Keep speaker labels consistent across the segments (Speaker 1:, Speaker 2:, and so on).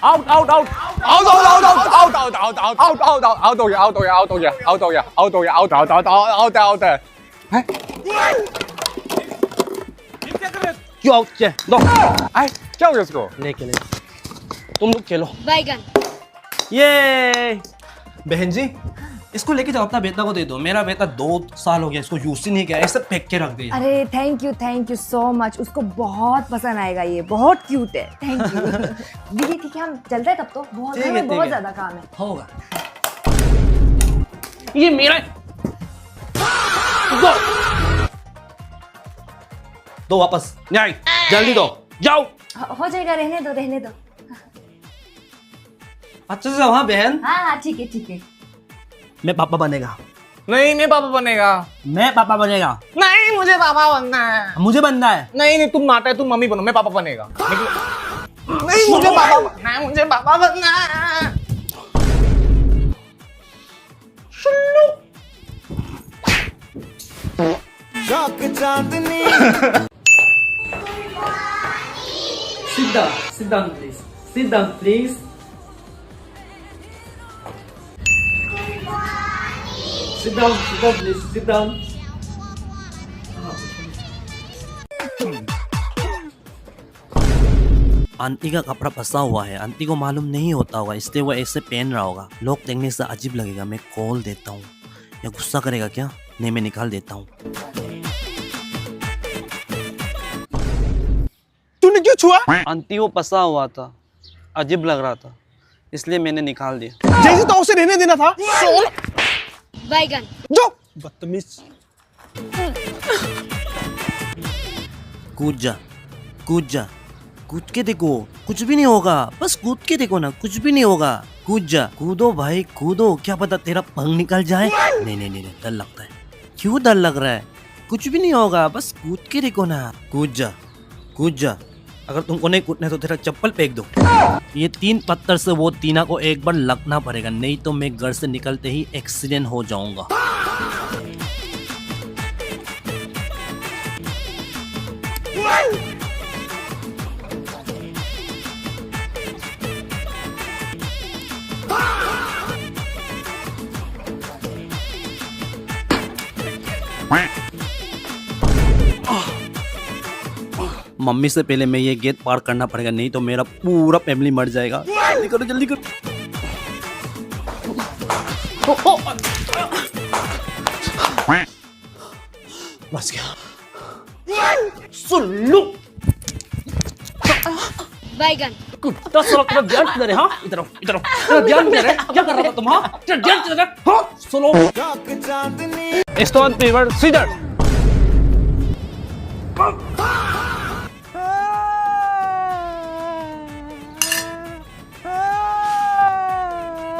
Speaker 1: out out out out out out out out out out out out out out out到嘢 out 到嘢 out 到嘢 out 到嘢 out 到嘢 out out out out out out 哎
Speaker 2: क्यों out किया लो
Speaker 1: 哎 क्या हो गया इसको
Speaker 2: लेके तुम लोग खेलो
Speaker 3: बैगन।
Speaker 2: ये बहन जी इसको लेके जाओ अपना बेटा को दे दो मेरा बेटा 2 साल हो गया इसको यूज ही नहीं किया ऐसे फेंक के रख दिया
Speaker 4: अरे थैंक यू सो मच, उसको बहुत पसंद आएगा, ये बहुत क्यूट है। थैंक यू दीदी। ठीक है हम चलते हैं तब तो, बहुत
Speaker 2: ठीक है,
Speaker 4: हमें
Speaker 2: ठीक
Speaker 4: बहुत
Speaker 2: है।
Speaker 4: ज्यादा काम है।
Speaker 2: होगा ये मेरा दो दो वापस नहीं जल्दी दो जाओ
Speaker 4: हो जाएगा, रहने दो रहने दो।
Speaker 2: अच्छे से वहां बहन
Speaker 4: हाँ हाँ ठीक है ठीक है।
Speaker 2: मैं पापा बनेगा
Speaker 1: नहीं मैं पापा बनेगा
Speaker 2: मैं पापा बनेगा
Speaker 1: नहीं मुझे पापा बनना है
Speaker 2: मुझे बनना है
Speaker 1: नहीं नहीं तुम नाटा है तुम मम्मी बनो मैं पापा बनेगा नहीं मुझे पापा बनना है मुझे पापा बनना है
Speaker 2: sit down please sit down please sit down please sit down aunty का कपड़ा फंसा हुआ है आंटी को मालूम नहीं होता होगा इसलिए वो ऐसे पहन रहा होगा लोग देखने से अजीब लगेगा मैं कॉल देता हूँ या गुस्सा करेगा क्या नहीं मैं निकाल देता हूँ
Speaker 1: तूने क्यों छुआ
Speaker 2: आंटी वो फंसा हुआ था अजीब लग रहा था इसलिए मैंने निकाल दिया
Speaker 1: जैसे तो उसे रहने देना था
Speaker 3: बैगन।
Speaker 1: जो बदतमीज
Speaker 2: कूद जा कूद जा कूद के देखो कुछ भी नहीं होगा बस कूद के देखो ना कुछ भी नहीं होगा कूद जा कूदो भाई कूदो क्या पता तेरा पंख निकल जाए नहीं नहीं नहीं डर लगता है क्यों डर लग रहा है कुछ भी नहीं होगा बस कूद के देखो ना कूद जा अगर तुमको नहीं कूदना है तो तेरा चप्पल फेंक दो ये 3 पत्थर से वो टीना को एक बार लगना पड़ेगा नहीं तो मैं घर से निकलते ही एक्सीडेंट हो जाऊंगा मम्मी से पहले मैं ये गेट पार करना पड़ेगा नहीं तो मेरा पूरा फैमिली मर जाएगा जल्दी करो जल्दी करो बस गया सुल्लू
Speaker 3: बैगन।
Speaker 2: कुत्ता साला तेरा ध्यान किधर है हाँ इधर आओ तेरा ध्यान किधर है क्या कर रहा था तुम हाँ तेरा ध्यान किधर है हाँ सुनो स्टोन पेपर सीजर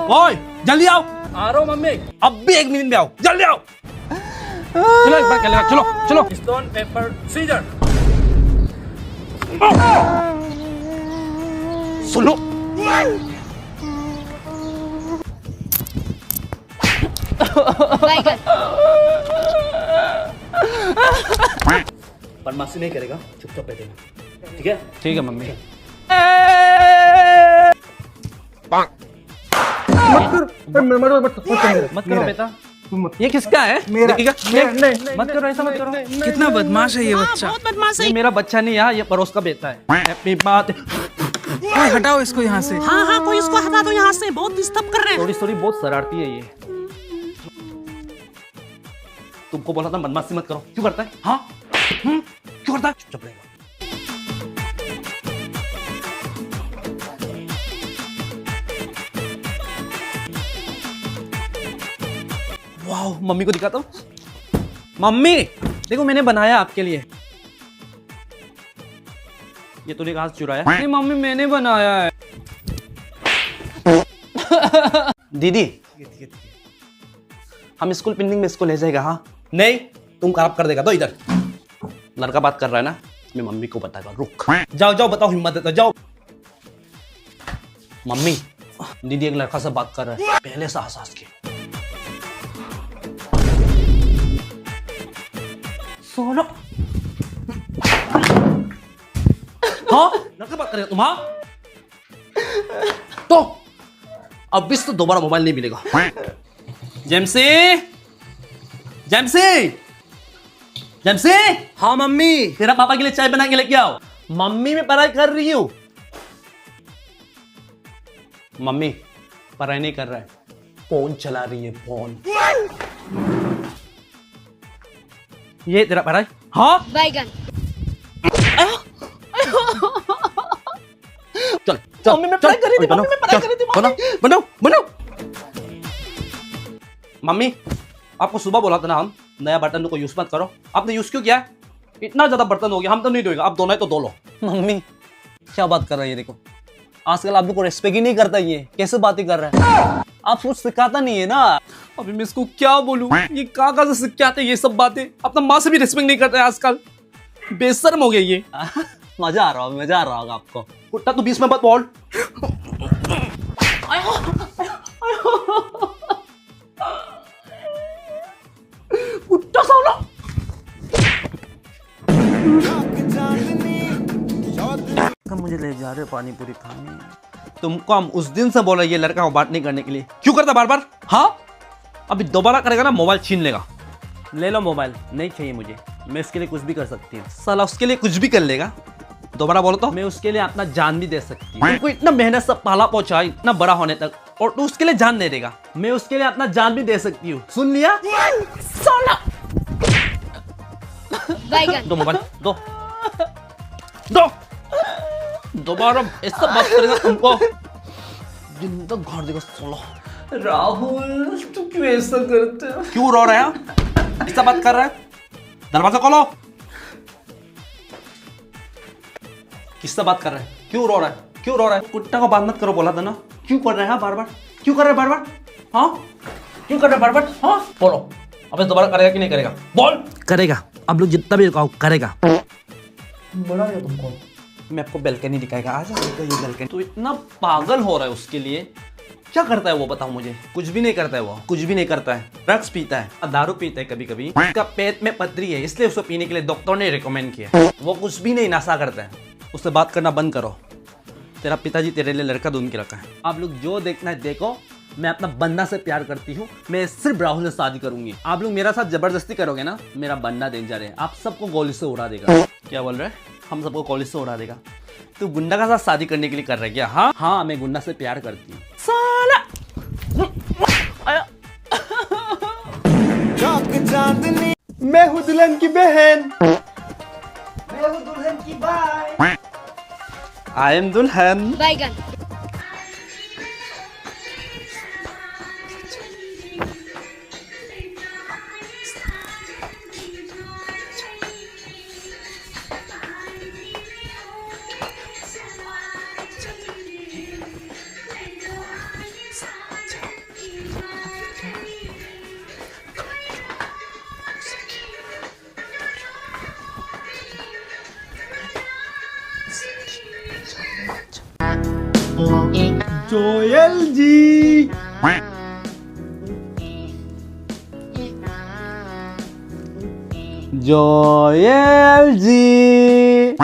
Speaker 2: ओए जल्दी आओ आ रहा हूँ मम्मी अब भी 1 मिनट में आओ जल्दी आओ चलो एक बार खेलेगा चलो चलो स्टोन पेपर सीजर सुनो
Speaker 3: बैगन।
Speaker 2: बदमाशी नहीं करेगा चुपचाप बैठेगा ठीक है मम्मी मत करो बेटा ये किसका है मत करो ऐसा मत करो
Speaker 5: कितना बदमाश है ये बच्चा।
Speaker 6: बहुत बदमाश है।
Speaker 2: ये मेरा बच्चा नहीं यार ये पड़ोस का बेटा है हैप्पी बात
Speaker 5: कोई हटाओ इसको यहाँ से।
Speaker 6: हाँ हाँ कोई इसको हटा दो यहाँ से, बहुत डिस्टर्ब कर रहे हैं।
Speaker 2: थोड़ी बहुत शरारती है ये तुमको बोला था बदमाशी मत करो क्यों करता है हाँ क्यों करता है चुपचाप रहेगा वाह मम्मी को दिखाता हूँ मम्मी देखो मैंने बनाया आपके लिए ये तूने कहाँ से चुराया नहीं मम्मी मैंने बनाया है दीदी हम स्कूल पिकनिक में इसको ले जाएगा हाँ नहीं तुम खराब कर देगा तो इधर लड़का बात कर रहा है ना मैं मम्मी को बताएगा रुक जाओ जाओ बताओ हिम्मत देता जाओ मम्मी दीदी एक लड़का से बात कर रहा है पहले से हंस के सोनो हाँ लड़का बात कर रहे हो तुम? हाँ तो अब इस तो दोबारा मोबाइल नहीं मिलेगा। जेमसी, जेमसी, जेमसी,
Speaker 5: हाँ मम्मी।
Speaker 2: तेरा पापा के लिए चाय बना के लेके आओ। मम्मी मैं पढ़ाई कर रही हूँ। मम्मी पढ़ाई नहीं कर रहा है, फोन चला रही है फोन। ये तेरा पढ़ाई? हाँ
Speaker 3: Baigan.
Speaker 2: चल चल
Speaker 5: मम्मी मैं पढ़ाई कर रही थी,
Speaker 2: बनाओ,
Speaker 5: मम्मी मैं पढ़ाई
Speaker 2: चल,
Speaker 5: कर रही थी,
Speaker 2: बनाओ बनाओ बनाओ। मम्मी आपको सुबह बोला था ना हम नया बर्तन को यूज मत करो, आपने यूज क्यों किया? इतना ज्यादा बर्तन हो गया, हम तो नहीं धोएगा, आप धोना है तो धो लो। मम्मी क्या बात कर रही है? देखो आजकल आप लोग को रेस्पेक्ट ही नहीं करता, ये कैसे बातें कर रहा है? आप कुछ सिखाता नहीं है ना। अभी मैं इसको क्या बोलूं, ये कहाँ से सिखाते ये सब बातें? अपना माँ से भी रेस्पेक्ट नहीं करता है आजकल, बेशर्म हो गया ये। मजा आ रहा होगा, मजा आ रहा होगा आपको। कुत्ता तू बीच में मत बोल। कुत्ता साला। मुझे ले जा रहे पानी पूरी खाने। तुमको हम उस दिन से बोला ये लड़का को बात नहीं करने के लिए, क्यों करता बार बार? हाँ अभी दोबारा करेगा ना मोबाइल छीन लेगा। ले लो मोबाइल, नहीं चाहिए मुझे, मैं इसके लिए कुछ भी कर सकती हूँ। साला उसके लिए कुछ भी कर लेगा। दोबारा बोलो तो। मैं उसके लिए अपना जान भी दे सकती हूँ। तुमको इतना मेहनत से पाला पहुंचा इतना बड़ा होने तक, और तू उसके लिए जान दे देगा। मैं उसके लिए अपना जान भी दे सकती हूँ, सुन लिया? साला
Speaker 3: Baigan.
Speaker 2: दो मोबाइल दो दो। दोबारा ऐसा बात करेगा तुमको जिंदा गाड़ देगा साला।
Speaker 5: राहुल तू क्यों ऐसा करते हो?
Speaker 2: क्यों रो रहा है? ऐसा बात कर रहा है? दरवाजा खोलो। किससे बात कर रहा है? क्यों रो रहा है? क्यों रो रहा है? कुत्ता को बात मत करो बोला था ना, क्यों कर रहा है बार बार? क्यों कर रहा है बार बार? हाँ क्यों कर रहा है बार बार? हाँ बोलो, अब दोबारा करेगा कि नहीं करेगा? बोल। करेगा, अब लोग जितना भी कहो करेगा। बड़ा है तुमको, मैं आपको बेल्कनी दिखाएगा, आ जाएगा ये बेल्कनी। तो इतना पागल हो रहा है उसके लिए, क्या करता है वो बताओ मुझे? कुछ भी नहीं करता है वो, कुछ भी नहीं करता है। ड्रग्स पीता है, दारू पीता है कभी कभी, उसका पेट में पथरी है इसलिए उसको पीने के लिए डॉक्टर ने रिकमेंड किया। वो कुछ भी नहीं, नशा करता है। उससे बात करना बंद करो, तेरा पिताजी तेरे लिए लड़का ढूंढ के रखा है। आप लोग जो देखना है देखो, मैं अपना बंदा से प्यार करती हूँ, मैं सिर्फ राहुल से शादी करूंगी। आप लोग मेरा साथ जबरदस्ती करोगे ना, मेरा बंदा डेंजर है, आप सबको गोली से उड़ा देगा। क्या बोल रहे हैं? हम सबको गोली से उड़ा देगा। तू गुंडा का साथ शादी करने के लिए कर रहा है क्या? हाँ हाँ मैं गुंडा से प्यार करती हूँ। साला
Speaker 1: मैं हूँ दुल्हन की बहन।
Speaker 2: आई एम दुल्हन।
Speaker 3: Baigan.
Speaker 1: जोयल जी,
Speaker 2: जोयल जी,